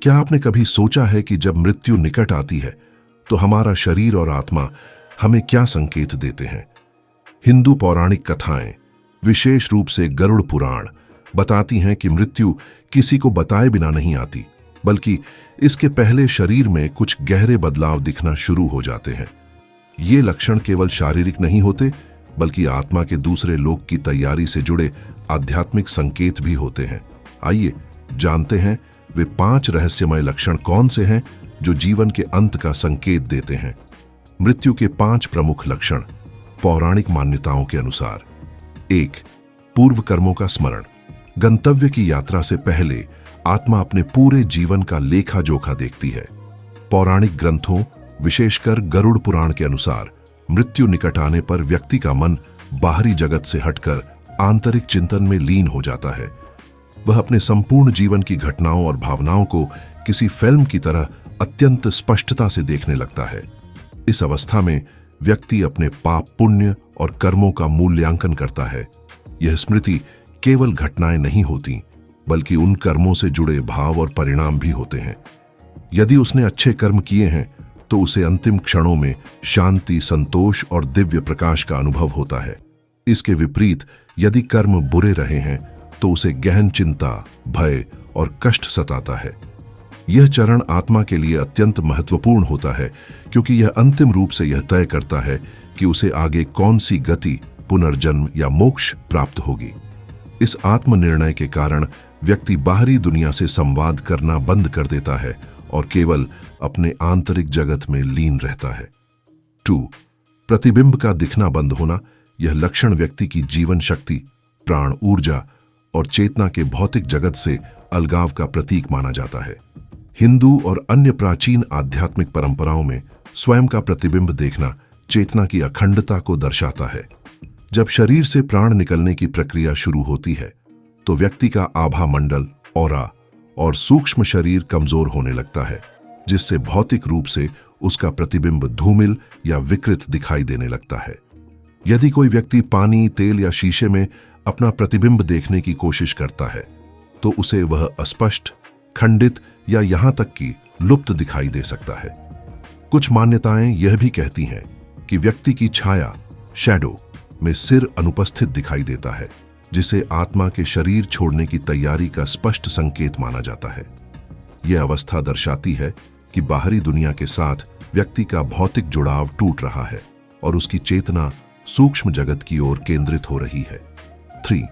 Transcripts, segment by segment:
क्या आपने कभी सोचा है कि जब मृत्यु निकट आती है तो हमारा शरीर और आत्मा हमें क्या संकेत देते हैं? हिंदू पौराणिक कथाएं, विशेष रूप से गरुड़ पुराण, बताती हैं कि मृत्यु किसी को बताए बिना नहीं आती, बल्कि इसके पहले शरीर में कुछ गहरे बदलाव दिखना शुरू हो जाते हैं। ये लक्षण केवल शारीरिक नहीं होते, बल्कि आत्मा के दूसरे लोक की तैयारी से जुड़े आध्यात्मिक संकेत भी होते हैं। आइए जानते हैं वे 5 रहस्यमय लक्षण कौन से हैं जो जीवन के अंत का संकेत देते हैं। मृत्यु के 5 प्रमुख लक्षण पौराणिक मान्यताओं के अनुसार। 1. पूर्व कर्मों का स्मरण। गंतव्य की यात्रा से पहले आत्मा अपने पूरे जीवन का लेखा जोखा देखती है। पौराणिक ग्रंथों, विशेषकर गरुड़ पुराण के अनुसार मृत्यु निकट आने पर व्यक्ति का मन बाहरी जगत से हटकर आंतरिक चिंतन में लीन हो जाता है। वह अपने संपूर्ण जीवन की घटनाओं और भावनाओं को किसी फिल्म की तरह अत्यंत स्पष्टता से देखने लगता है। इस अवस्था में व्यक्ति अपने पाप, पुण्य और कर्मों का मूल्यांकन करता है। यह स्मृति केवल घटनाएं नहीं होती, बल्कि उन कर्मों से जुड़े भाव और परिणाम भी होते हैं। यदि उसने अच्छे कर्म किए हैं तो उसे अंतिम क्षणों में शांति, संतोष और दिव्य प्रकाश का अनुभव होता है। इसके विपरीत यदि कर्म बुरे रहे हैं तो उसे गहन चिंता, भय और कष्ट सताता है। यह चरण आत्मा के लिए अत्यंत महत्वपूर्ण होता है, क्योंकि यह अंतिम रूप से यह तय करता है कि उसे आगे कौन सी गति, पुनर्जन्म या मोक्ष प्राप्त होगी। इस आत्मनिर्णय के कारण व्यक्ति बाहरी दुनिया से संवाद करना बंद कर देता है और केवल अपने आंतरिक जगत में लीन रहता है। 2. प्रतिबिंब का दिखना बंद होना। यह लक्षण व्यक्ति की जीवन शक्ति, प्राण ऊर्जा और चेतना के भौतिक जगत से अलगाव का प्रतीक माना जाता है। हिंदू और अन्य प्राचीन आध्यात्मिक परंपराओं में स्वयं का प्रतिबिंब देखना चेतना की अखंडता को दर्शाता है। जब शरीर से प्राण निकलने की प्रक्रिया शुरू होती है तो व्यक्ति का आभा मंडल, ऑरा और सूक्ष्म शरीर कमजोर होने लगता है, जिससे भौतिक रूप से उसका प्रतिबिंब धूमिल या विकृत दिखाई देने लगता है। यदि कोई व्यक्ति पानी, तेल या शीशे में अपना प्रतिबिंब देखने की कोशिश करता है तो उसे वह अस्पष्ट, खंडित या यहां तक कि लुप्त दिखाई दे सकता है। कुछ मान्यताएं यह भी कहती हैं कि व्यक्ति की छाया, शैडो, में सिर अनुपस्थित दिखाई देता है, जिसे आत्मा के शरीर छोड़ने की तैयारी का स्पष्ट संकेत माना जाता है। यह अवस्था दर्शाती है कि बाहरी दुनिया के साथ व्यक्ति का भौतिक जुड़ाव टूट रहा है और उसकी चेतना सूक्ष्म जगत की ओर केंद्रित हो रही है। 3.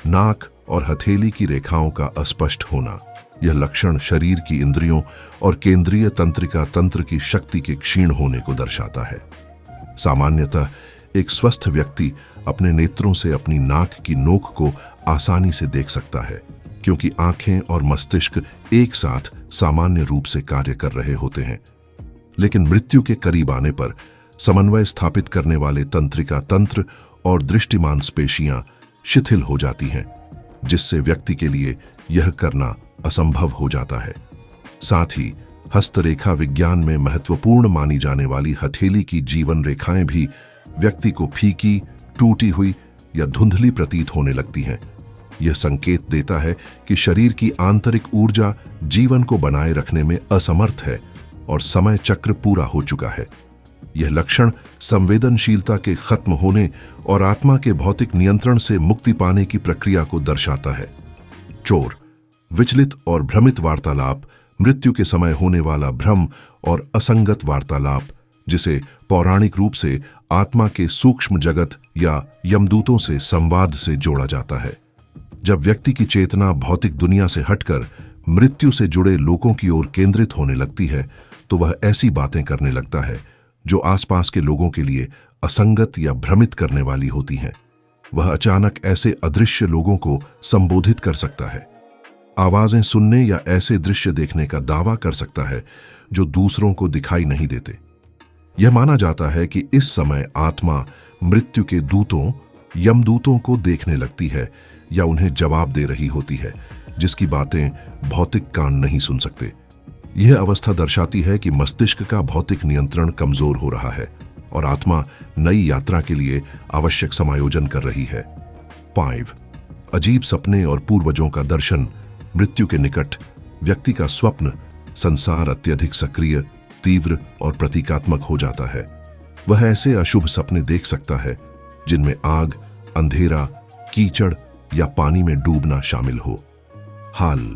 नाक और हथेली की रेखाओं का अस्पष्ट होना। यह लक्षण शरीर की इंद्रियों और केंद्रीय तंत्रिका तंत्र की शक्ति के क्षीण होने को दर्शाता है। सामान्यतः एक स्वस्थ व्यक्ति अपने नेत्रों से अपनी नाक की नोक को आसानी से देख सकता है, क्योंकि आंखें और मस्तिष्क एक साथ सामान्य रूप से कार्य कर रहे होते हैं। लेकिन मृत्यु के करीब आने पर समन्वय स्थापित करने वाले तंत्रिका तंत्र और दृष्टि मांसपेशियां शिथिल हो जाती हैं, जिससे व्यक्ति के लिए यह करना असंभव हो जाता है। साथ ही हस्तरेखा विज्ञान में महत्वपूर्ण मानी जाने वाली हथेली की जीवन रेखाएं भी व्यक्ति को फीकी, टूटी हुई या धुंधली प्रतीत होने लगती हैं। यह संकेत देता है कि शरीर की आंतरिक ऊर्जा जीवन को बनाए रखने में असमर्थ है और समय चक्र पूरा हो चुका है। यह लक्षण संवेदनशीलता के खत्म होने और आत्मा के भौतिक नियंत्रण से मुक्ति पाने की प्रक्रिया को दर्शाता है। चोर, विचलित और भ्रमित वार्तालाप। मृत्यु के समय होने वाला भ्रम और असंगत वार्तालाप, जिसे पौराणिक रूप से आत्मा के सूक्ष्म जगत या यमदूतों से संवाद से जोड़ा जाता है। जब व्यक्ति की चेतना भौतिक दुनिया से हटकर मृत्यु से जुड़े लोगों की ओर केंद्रित होने लगती है तो वह ऐसी बातें करने लगता है जो आसपास के लोगों के लिए असंगत या भ्रमित करने वाली होती हैं। वह अचानक ऐसे अदृश्य लोगों को संबोधित कर सकता है, आवाजें सुनने या ऐसे दृश्य देखने का दावा कर सकता है जो दूसरों को दिखाई नहीं देते। यह माना जाता है कि इस समय आत्मा मृत्यु के दूतों, यमदूतों को देखने लगती है या उन्हें जवाब दे रही होती है, जिसकी बातें भौतिक कान नहीं सुन सकते। यह अवस्था दर्शाती है कि मस्तिष्क का भौतिक नियंत्रण कमजोर हो रहा है और आत्मा नई यात्रा के लिए आवश्यक समायोजन कर रही है। 5. अजीब सपने और पूर्वजों का दर्शन। मृत्यु के निकट व्यक्ति का स्वप्न संसार अत्यधिक सक्रिय, तीव्र और प्रतीकात्मक हो जाता है। वह ऐसे अशुभ सपने देख सकता है जिनमें आग, अंधेरा, कीचड़ या पानी में डूबना शामिल हो। हाल